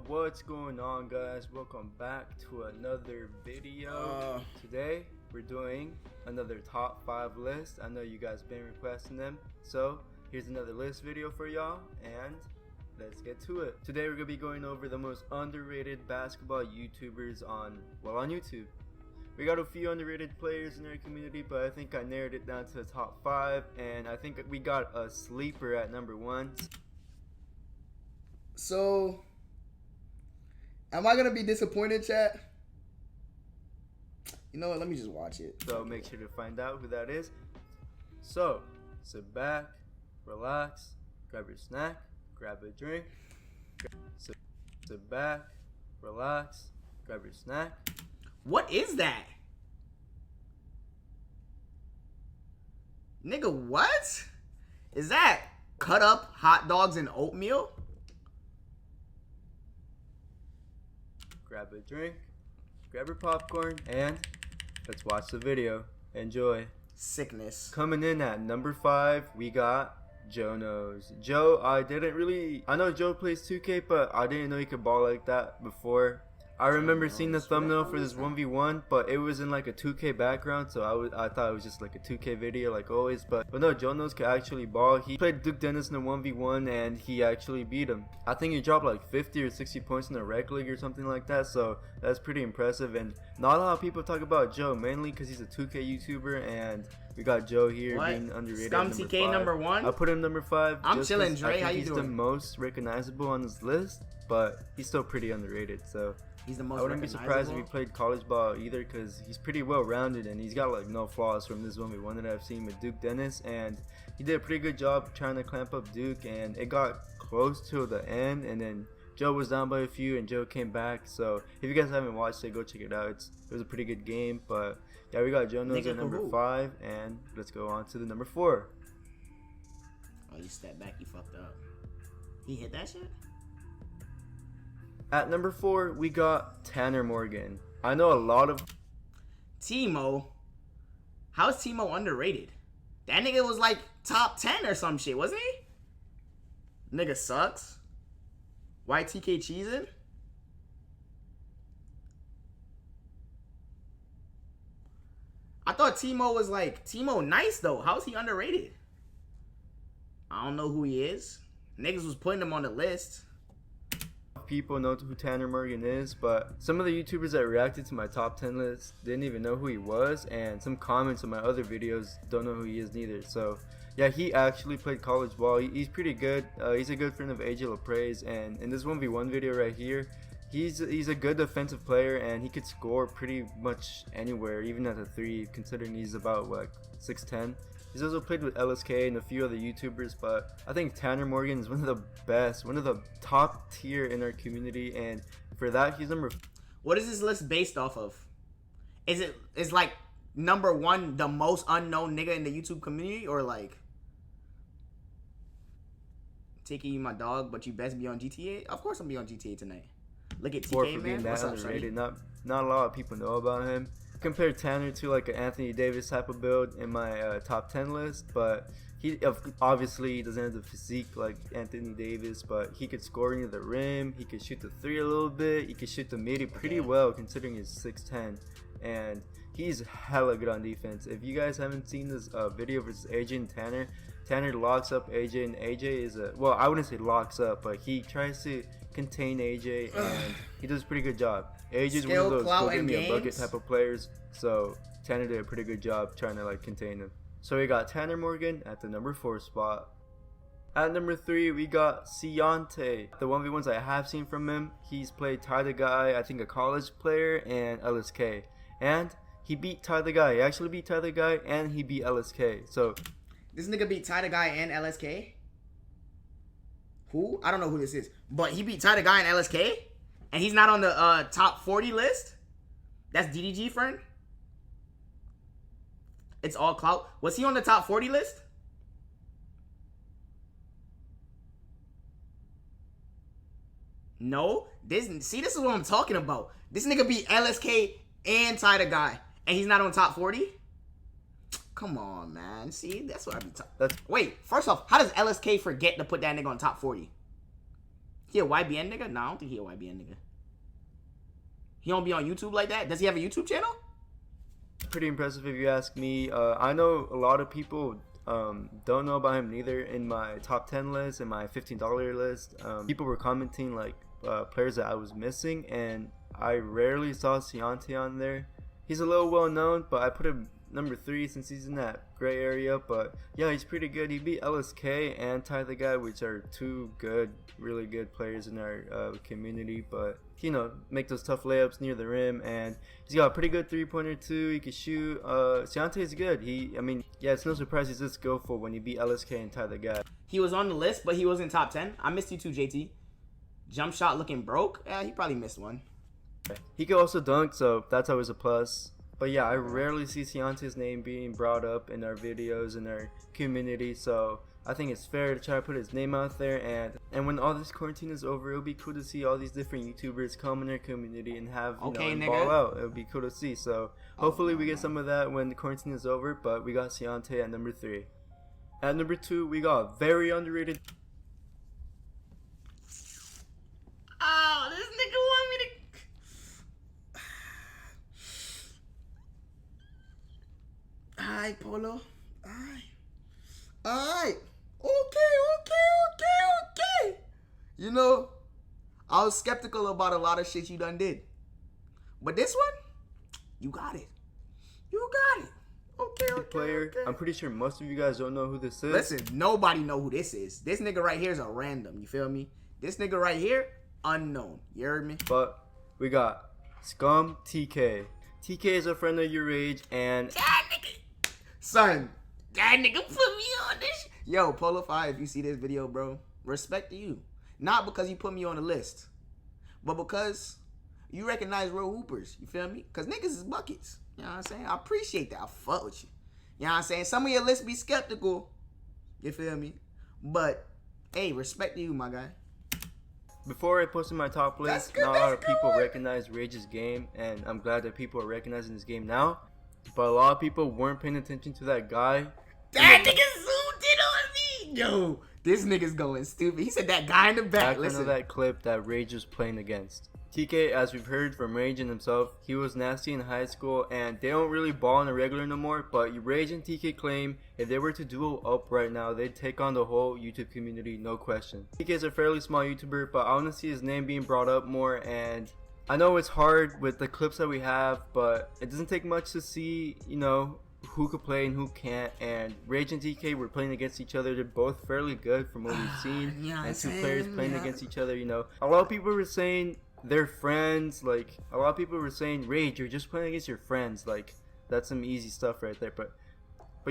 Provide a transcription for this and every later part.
What's going on, guys? Welcome back to another video. Today we're doing another top 5 list. I know you guys been requesting them, so here's another list video for y'all, and let's get to it. Today we're gonna be going over the most underrated basketball YouTubers on YouTube. We got a few underrated players in our community, but I think I narrowed it down to the top 5, and I think we got a sleeper at number 1. So, am I going to be disappointed, chat? You know what? Let me just watch it. So, make sure to find out who that is. So, sit back, relax, grab your snack, grab a drink. Sit back, relax, grab your snack. What is that? Nigga, what? Is that cut up hot dogs and oatmeal? Grab a drink, grab your popcorn, and let's watch the video. Enjoy. Sickness. Coming in at number 5, we got Joe Knows. Joe, I know Joe plays 2K, but I didn't know he could ball like that before. I remember seeing the thumbnail for this 1v1, but it was in like a 2K background, so I thought it was just like a 2K video like always, but no, Joe Knows can actually ball. He played Duke Dennis in a 1v1 and he actually beat him. I think he dropped like 50 or 60 points in the rec league or something like that, so that's pretty impressive. And not a lot of people talk about Joe, mainly because he's a 2K YouTuber, and we got Joe here being underrated. SkumTk number 1? I put him number 5. I'm chilling, Dre. How you doing? He's the most recognizable on this list, but he's still pretty underrated, so he's the most. I wouldn't be surprised if he played college ball either, because he's pretty well rounded and he's got like no flaws from this 1v1 that I've seen with Duke Dennis, and he did a pretty good job trying to clamp up Duke, and it got close to the end, and then Joe was down by a few and Joe came back. So if you guys haven't watched it, go check it out. It was a pretty good game. But yeah, we got Joe Knows at number 5, and let's go on to the number 4. Oh, you stepped back, you fucked up. He hit that shit? At number 4, we got Tanner Morgan. I know a lot of Timo. How is Timo underrated? That nigga was like top 10 or some shit, wasn't he? Nigga sucks. YTK cheesing? I thought Timo was like Timo nice though. How is he underrated? I don't know who he is. Niggas was putting him on the list. People know who Tanner Morgan is, but some of the YouTubers that reacted to my top 10 list didn't even know who he was, and some comments on my other videos don't know who he is neither. So yeah, he actually played college ball. He's pretty good. He's a good friend of AJ LaPraise, and in this 1v1 video right here, he's a good defensive player, and he could score pretty much anywhere, even at the 3, considering he's about like 6'10". He's also played with LSK and a few other YouTubers, but I think Tanner Morgan is one of the best, one of the top tier in our community, and for that, he's number. What is this list based off of? Is like number 1 the most unknown nigga in the YouTube community, or like taking you my dog, but you best be on GTA? Of course I'm be on GTA tonight. Look at TK, man. What's up, underrated. Not a lot of people know about him. Compare Tanner to like an Anthony Davis type of build in my top 10 list, but he obviously doesn't have the physique like Anthony Davis, but he could score near the rim, he could shoot the 3 a little bit, he could shoot the midi pretty well considering he's 6'10", and he's hella good on defense. If you guys haven't seen this video versus AJ and Tanner locks up AJ, and AJ is well, I wouldn't say locks up, but he tries to contain AJ, and he does a pretty good job. AJ is one of those go give me a bucket type of players, so Tanner did a pretty good job trying to like contain him. So we got Tanner Morgan at the number 4 spot. At number 3, we got SkumTk. The 1v1s I have seen from him, he's played Ty the Guy, I think a college player, and LSK, and he beat Ty the Guy. He actually beat Ty the Guy, and he beat LSK. So this nigga beat Ty the Guy and LSK? Who? I don't know who this is, but he beat Ty the Guy and LSK, and he's not on the top 40 list? That's DDG, friend? It's all clout. Was he on the top 40 list? No. This is what I'm talking about. This nigga beat LSK and Ty the Guy, and he's not on top 40? Come on, man. See, that's what I be talking. Wait, first off, how does LSK forget to put that nigga on top 40? He a YBN nigga? No, I don't think he a YBN nigga. He don't be on YouTube like that? Does he have a YouTube channel? Pretty impressive if you ask me. I know a lot of people don't know about him neither. In my top 10 list and my $15 list, people were commenting like players that I was missing, and I rarely saw SkumTk on there. He's a little well known, but I put him number 3 since he's in that gray area. But yeah, he's pretty good. He beat LSK and TK, which are two good, really good players in our community. But you know, make those tough layups near the rim, and he's got a pretty good 3-pointer too. He can shoot. SkumTk is good. I mean, yeah, it's no surprise he's this skillful when he beat LSK and TK. He was on the list, but he wasn't top 10. I missed you too, JT. Jump shot looking broke? Yeah, he probably missed one. He can also dunk, so that's always a plus. But yeah, I rarely see SkumTk's name being brought up in our videos in our community, so I think it's fair to try to put his name out there. And when all this quarantine is over, it'll be cool to see all these different YouTubers come in our community and have ball out. It'll be cool to see. So hopefully we get some of that when the quarantine is over. But we got SkumTk at number 3. At number 2, we got very underrated. Oh, this nigga want me to. Alright, Polo. Alright. Okay. You know, I was skeptical about a lot of shit you done did. But this one, you got it. Okay. Player. I'm pretty sure most of you guys don't know who this is. Listen, nobody know who this is. This nigga right here is a random. You feel me? This nigga right here, unknown. You heard me? But we got SkumTk. TK is a friend of your age, and son, that nigga put me on this. Yo, Polo 5, if you see this video, bro, respect to you. Not because you put me on the list, but because you recognize real hoopers. You feel me? Because niggas is buckets. You know what I'm saying? I appreciate that. I fuck with you. You know what I'm saying? Some of your lists be skeptical. You feel me? But, hey, respect to you, my guy. Before I posted my top list, not a lot of people recognize Rage's game, and I'm glad that people are recognizing his game now. But a lot of people weren't paying attention to that guy. That nigga zoomed in on me! Yo, this nigga's going stupid. He said that guy in the back. Listen to that clip that Rage was playing against. TK, as we've heard from Rage and himself, he was nasty in high school, and they don't really ball on a regular no more. But Rage and TK claim if they were to duo up right now, they'd take on the whole YouTube community, no question. TK is a fairly small YouTuber, but I want to see his name being brought up more. And I know it's hard with the clips that we have, but it doesn't take much to see, you know, who could play and who can't. And Rage and TK were playing against each other. They're both fairly good from what we've seen. And two players playing against each other, you know. A lot of people were saying they're friends. Like, a lot of people were saying, Rage, you're just playing against your friends. Like, that's some easy stuff right there. But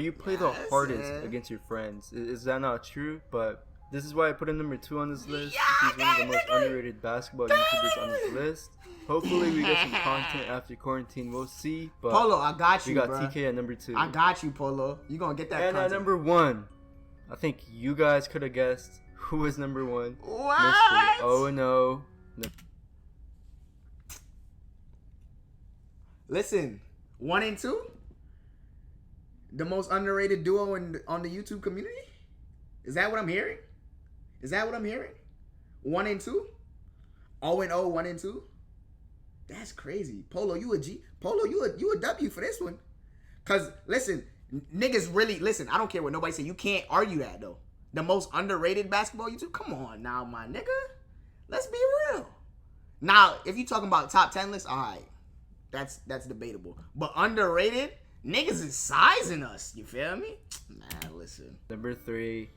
you play the hardest against your friends. Is that not true? But this is why I put him number 2 on this list. He's one of the most underrated basketball YouTubers on this list. Hopefully we get some content after quarantine. We'll see. But Polo, I got you, we got bro. TK at number 2. I got you, Polo. You gonna get that and content. at number 1, I think you guys could have guessed who was number 1. What? Mr. O&O. Listen, 1 and 2? The most underrated duo on the YouTube community? Is that what I'm hearing? 1 and 2? O&O, 1 and 2? That's crazy. Polo, you a G. Polo, you a W for this one. Cause listen, niggas really listen. I don't care what nobody say. You can't argue that though. The most underrated basketball YouTube. Come on now, my nigga. Let's be real. Now, if you talking about top 10 list, all right, that's debatable. But underrated, niggas is sizing us. You feel me? Man, listen. Number 3,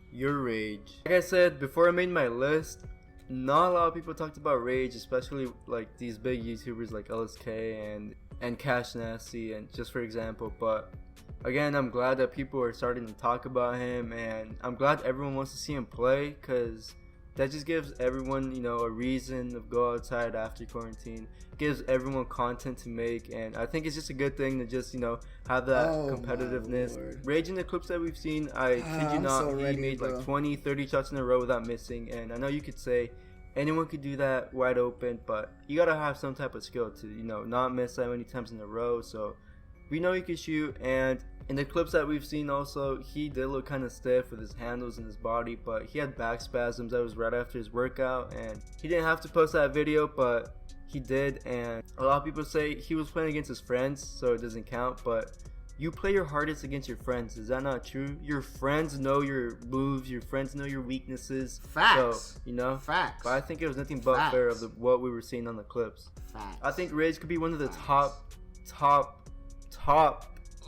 your Rage. Like I said before, I made my list. Not a lot of people talked about Rage, especially like these big YouTubers like LSK and Cash Nasty, and just for example. But again, I'm glad that people are starting to talk about him, and I'm glad everyone wants to see him play, because that just gives everyone, you know, a reason to go outside after quarantine. It gives everyone content to make, and I think it's just a good thing to just, you know, have that competitiveness. Rage in the clips that we've seen, I kid you not, he made like 20, 30 shots in a row without missing, and I know you could say anyone could do that wide open, but you gotta have some type of skill to, you know, not miss that many times in a row. So we know he can shoot, and In the clips that we've seen also, he did look kind of stiff with his handles and his body, but he had back spasms. That was right after his workout, and he didn't have to post that video, but he did. And a lot of people say he was playing against his friends, so it doesn't count, but you play your hardest against your friends. Is that not true? Your friends know your moves, your friends know your weaknesses. Facts. So, Facts. But I think it was nothing but fair of what we were seeing on the clips. Facts. I think Rage could be one of the top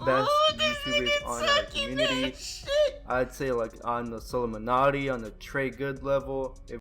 best YouTubers on our community. I'd say like on the Solomonati, on the Trey Good level. If